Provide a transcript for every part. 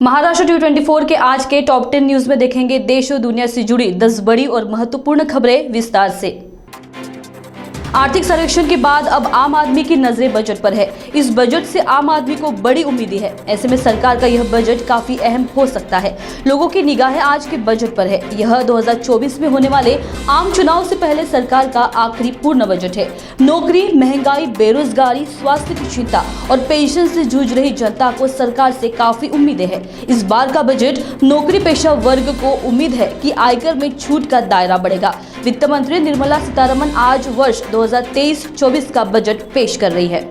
Maharashtra T24 के आज के टॉप 10 न्यूज में देखेंगे देश और दुनिया से जुड़ी 10 बड़ी और महत्वपूर्ण खबरें विस्तार से। आर्थिक सर्वेक्षण के बाद अब आम आदमी की नजरें बजट पर है। इस बजट से आम आदमी को बड़ी उम्मीदें है। ऐसे में सरकार का यह बजट काफी अहम हो सकता है। लोगों की निगाहें आज के बजट पर है। यह 2024 में होने वाले आम चुनाव से पहले सरकार का आखिरी पूर्ण बजट है। नौकरी, महंगाई, बेरोजगारी, स्वास्थ्य की चिंता और पेंशन से जूझ रही जनता को सरकार से काफी उम्मीदें हैं। इस बार का बजट नौकरी पेशा वर्ग को उम्मीद है कि आयकर में छूट का दायरा बढ़ेगा। वित्त मंत्री निर्मला सीतारमण आज वर्ष 2023-24 का बजट पेश कर रही है।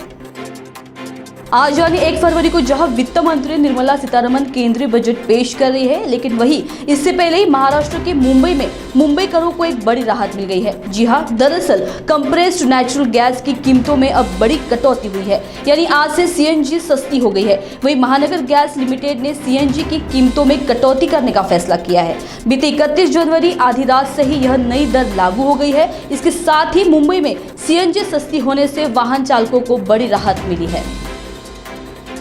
आज यानी 1 फरवरी को जहां वित्त मंत्री निर्मला सीतारमण केंद्रीय बजट पेश कर रही है, लेकिन वही इससे पहले ही महाराष्ट्र के मुंबई में मुंबईकरों को एक बड़ी राहत मिल गई है। जी हां, दरअसल कंप्रेस्ड नेचुरल गैस की कीमतों में अब बड़ी कटौती हुई है, यानी आज से सीएनजी सस्ती हो गई है। वही महानगर गैस लिमिटेड ने सीएनजी की कीमतों में कटौती करने का फैसला किया है। बीते 31 जनवरी आधी रात से ही यह नई दर लागू हो गई है। इसके साथ ही मुंबई में सीएनजी सस्ती होने से वाहन चालकों को बड़ी राहत मिली है।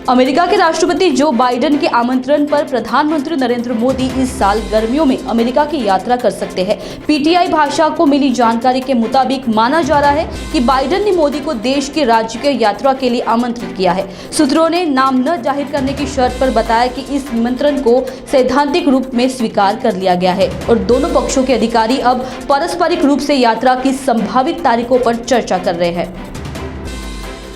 अमेरिका के राष्ट्रपति जो बाइडेन के आमंत्रण पर प्रधानमंत्री नरेंद्र मोदी इस साल गर्मियों में अमेरिका की यात्रा कर सकते हैं। पीटीआई भाषा को मिली जानकारी के मुताबिक माना जा रहा है कि बाइडेन ने मोदी को देश के राज्य की यात्रा के लिए आमंत्रित किया है। सूत्रों ने नाम न जाहिर करने की शर्त पर बताया कि इस निमंत्रण को सैद्धांतिक रूप में स्वीकार कर लिया गया है और दोनों पक्षों के अधिकारी अब पारस्परिक रूप से यात्रा की संभावित तारीखों पर चर्चा कर रहे हैं।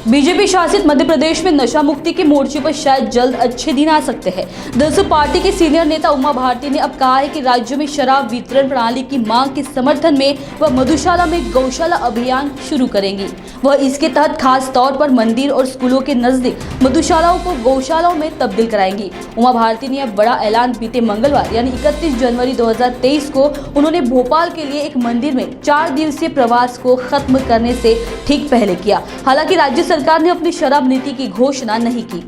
बीजेपी शासित मध्य प्रदेश में नशा मुक्ति के मोर्चे पर शायद जल्द अच्छे दिन आ सकते हैं। दरअसल पार्टी के सीनियर नेता उमा भारती ने अब कहा है कि राज्य में शराब वितरण प्रणाली की मांग के समर्थन में वह मधुशाला में गौशाला अभियान शुरू करेंगी। वह इसके तहत खास तौर पर मंदिर और स्कूलों के नजदीक मधुशालाओं को गौशालाओं में तब्दील कराएंगी। उमा भारती ने अब बड़ा ऐलान बीते मंगलवार यानी 31 जनवरी 2023 को उन्होंने भोपाल के लिए एक मंदिर में 4 दिवसीय प्रवास को खत्म करने से ठीक पहले किया। हालांकि राज्य सरकार ने अपनी शराब नीति की घोषणा नहीं की।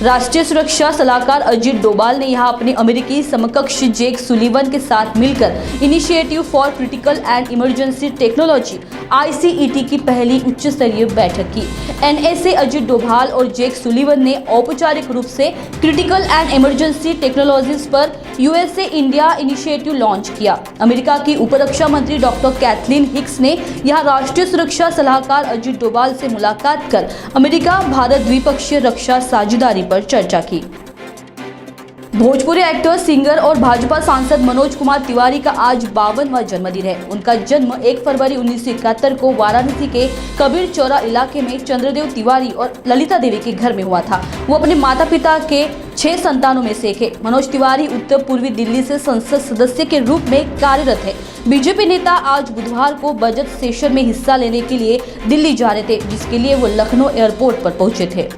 राष्ट्रीय सुरक्षा सलाहकार अजित डोभाल ने यहां अपने अमेरिकी समकक्ष जेक सुलिवन के साथ मिलकर initiative for critical and emergency technology ICET की पहली उच्च स्तरीय बैठक की। NSA अजित डोभाल और जेक सुलिवन ने औपचारिक रूप से क्रिटिकल एंड इमरजेंसी टेक्नोलॉजीज पर USA इंडिया इनिशिएटिव लॉन्च किया। अमेरिका की उपरक्षा मंत्री डॉक्टर कैथलीन हिक्स ने यहां राष्ट्रीय सुरक्षा सलाहकार अजित डोभाल से मुलाकात कर अमेरिका भारत द्विपक्षीय रक्षा साझेदारी पर चर्चा की। भोजपुरी एक्टर, सिंगर और भाजपा सांसद मनोज कुमार तिवारी का आज 52वां जन्मदिन है। उनका जन्म 1 फरवरी 1971 को वाराणसी के कबीर चौरा इलाके में चंद्रदेव तिवारी और ललिता देवी के घर में हुआ था। वो अपने माता पिता के 6 संतानों में से थे। मनोज तिवारी उत्तर पूर्वी दिल्ली से संसद सदस्य के रूप में कार्यरत है। बीजेपी नेता आज बुधवार को बजट सेशन में हिस्सा लेने के लिए दिल्ली जा रहे थे, जिसके लिए वो लखनऊ एयरपोर्ट पर पहुंचे थे।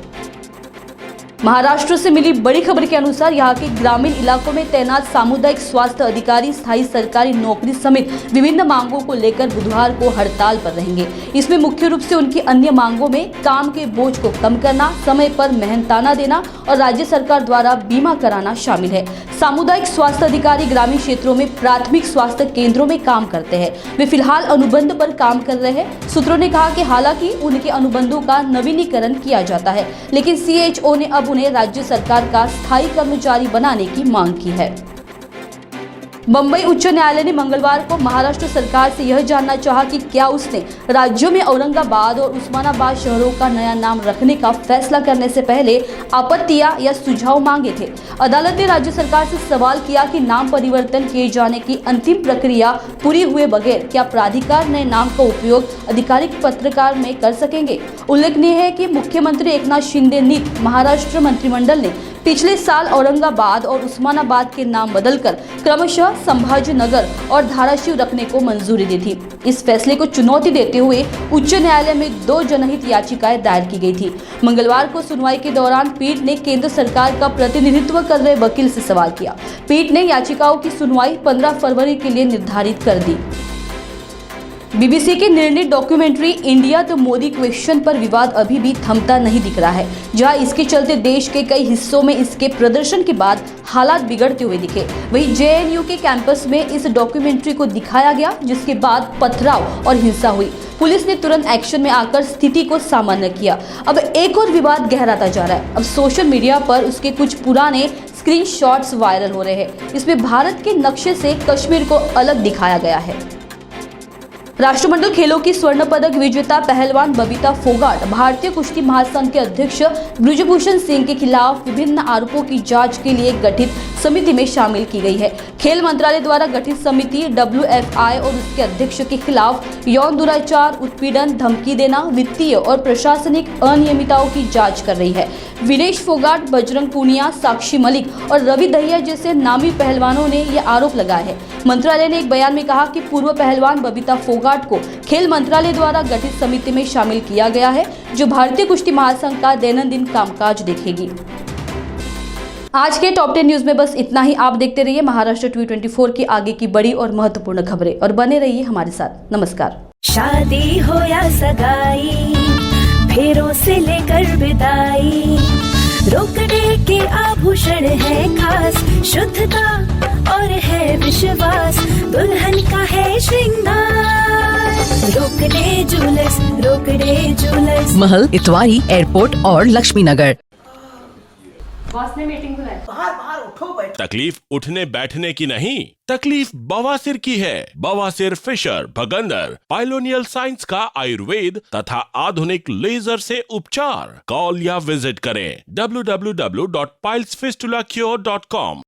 महाराष्ट्र से मिली बड़ी खबर के अनुसार यहां के ग्रामीण इलाकों में तैनात सामुदायिक स्वास्थ्य अधिकारी स्थायी सरकारी नौकरी समेत विभिन्न मांगों को लेकर बुधवार को हड़ताल पर रहेंगे। इसमें मुख्य रूप से उनकी अन्य मांगों में काम के बोझ को कम करना, समय पर मेहनताना देना और राज्य सरकार द्वारा बीमा कराना शामिल है। सामुदायिक स्वास्थ्य अधिकारी ग्रामीण क्षेत्रों में प्राथमिक स्वास्थ्य केंद्रों में काम करते हैं। वे फिलहाल अनुबंध पर काम कर रहे हैं। सूत्रों ने कहा कि हालांकि उनके अनुबंधों का नवीनीकरण किया जाता है, लेकिन CHO ने अब उन्हें राज्य सरकार का स्थायी कर्मचारी बनाने की मांग की है। बम्बई उच्च न्यायालय ने मंगलवार को महाराष्ट्र सरकार से यह जानना चाहा कि क्या उसने राज्यों में औरंगाबाद और उस्मानाबाद शहरों का नया नाम रखने का फैसला करने से पहले आपत्तियां या सुझाव मांगे थे। अदालत ने राज्य सरकार से सवाल किया कि नाम परिवर्तन किए जाने की अंतिम प्रक्रिया पूरी हुए बगैर क्या प्राधिकार नए नाम का उपयोग आधिकारिक पत्रकार में कर सकेंगे। उल्लेखनीय है कि मुख्यमंत्री एकनाथ शिंदे नीत महाराष्ट्र मंत्रिमंडल ने पिछले साल औरंगाबाद और उस्मानाबाद के नाम बदलकर क्रमशः संभाजी नगर और धाराशिव रखने को मंजूरी दी थी। इस फैसले को चुनौती देते हुए उच्च न्यायालय में 2 जनहित याचिकाएं दायर की गई थी। मंगलवार को सुनवाई के दौरान पीठ ने केंद्र सरकार का प्रतिनिधित्व कर रहे वकील से सवाल किया। पीठ ने याचिकाओं की सुनवाई 15 फरवरी के लिए निर्धारित कर दी। बीबीसी के निर्णित documentary India the Modi question पर विवाद अभी भी थमता नहीं दिख रहा है, जहां इसके चलते देश के कई हिस्सों में इसके प्रदर्शन के बाद हालात बिगड़ते हुए दिखे। वहीं जेएनयू के कैंपस में इस डॉक्यूमेंट्री को दिखाया गया, जिसके बाद पथराव और हिंसा हुई। पुलिस ने तुरंत एक्शन में आकर स्थिति को सामान्य किया। अब एक और विवाद गहराता जा रहा है। अब सोशल मीडिया पर उसके कुछ पुराने स्क्रीनशॉट्स वायरल हो रहे हैं। इसमें भारत के नक्शे से कश्मीर को अलग दिखाया गया है। राष्ट्रमंडल खेलों की स्वर्ण पदक विजेता पहलवान बबीता फोगाट भारतीय कुश्ती महासंघ के अध्यक्ष ब्रिजभूषण सिंह के खिलाफ विभिन्न आरोपों की जांच के लिए गठित समिति में शामिल की गई है। खेल मंत्रालय द्वारा गठित समिति WFI और उसके अध्यक्ष के खिलाफ यौन दुराचार, उत्पीड़न, धमकी देना, वित्तीय और प्रशासनिक अनियमितताओं की जांच कर रही है। विनेश फोगाट, बजरंग पूनिया, साक्षी मलिक और रवि दहिया जैसे नामी पहलवानों ने ये आरोप लगाए हैं। मंत्रालय ने एक बयान में कहा कि पूर्व पहलवान बबीता फोगाट को खेल मंत्रालय द्वारा गठित समिति में शामिल किया गया है, जो भारतीय कुश्ती महासंघ का दैनंदिन कामकाज देखेगी। आज के टॉप 10 न्यूज में बस इतना ही। आप देखते रहिए महाराष्ट्र 24 की आगे की बड़ी और महत्वपूर्ण खबरें और बने रहिए हमारे साथ। नमस्कार। शादी हो या सगाई, फेरों से लेकर विदाई, रोकने के आभूषण है खास, शुद्धता और है विश्वास, दुल्हन का है श्रृंगार। रोकड़े ज्वेलर्स, महल, इतवारी, एयरपोर्ट और लक्ष्मी नगर। बॉस ने मीटिंग बुलाई। बाहर उठो बैठो। तकलीफ उठने बैठने की नहीं, तकलीफ बवासीर की है। बवासीर फिशर भगंदर पाइलोनियल साइंस का आयुर्वेद तथा आधुनिक लेजर से उपचार। कॉल या विजिट करें www.pilesfistulacure.com।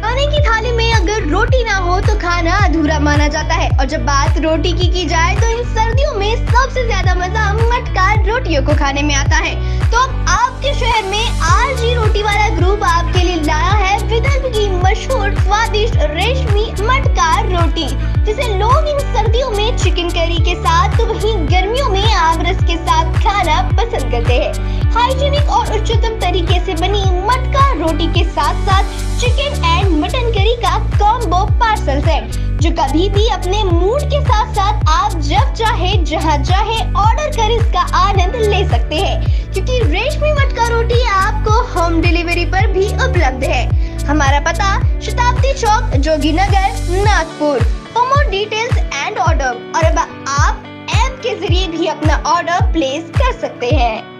खाने की थाली में अगर रोटी ना हो तो खाना अधूरा माना जाता है। और जब बात रोटी की जाए तो इन सर्दियों में सबसे ज्यादा मजा मटका रोटियों को खाने में आता है। तो अब आपके शहर में RG रोटी वाला ग्रुप आपके लिए लाया है विदर्भ की मशहूर स्वादिष्ट रेशमी मटका रोटी, जिसे लोग इन सर्दियों में चिकन करी के साथ तो वहीं गर्मियों में आमरस के साथ खाना पसंद करते हैं। हाइजीनिक और उच्चतम तरीके से बनी मटका रोटी के साथ साथ चिकन एंड मटन करी का कॉम्बो पार्सल सेट, जो कभी भी अपने मूड के साथ साथ आप जब चाहे जहां चाहे ऑर्डर कर इसका आनंद ले सकते हैं, क्योंकि रेशमी मटका रोटी आपको होम डिलीवरी पर भी उपलब्ध है। हमारा पता Shatabdi Chowk, Joginagar, Nagpur. For more details and order, और अब आप ऐप के जरिए भी अपना ऑर्डर प्लेस कर सकते हैं।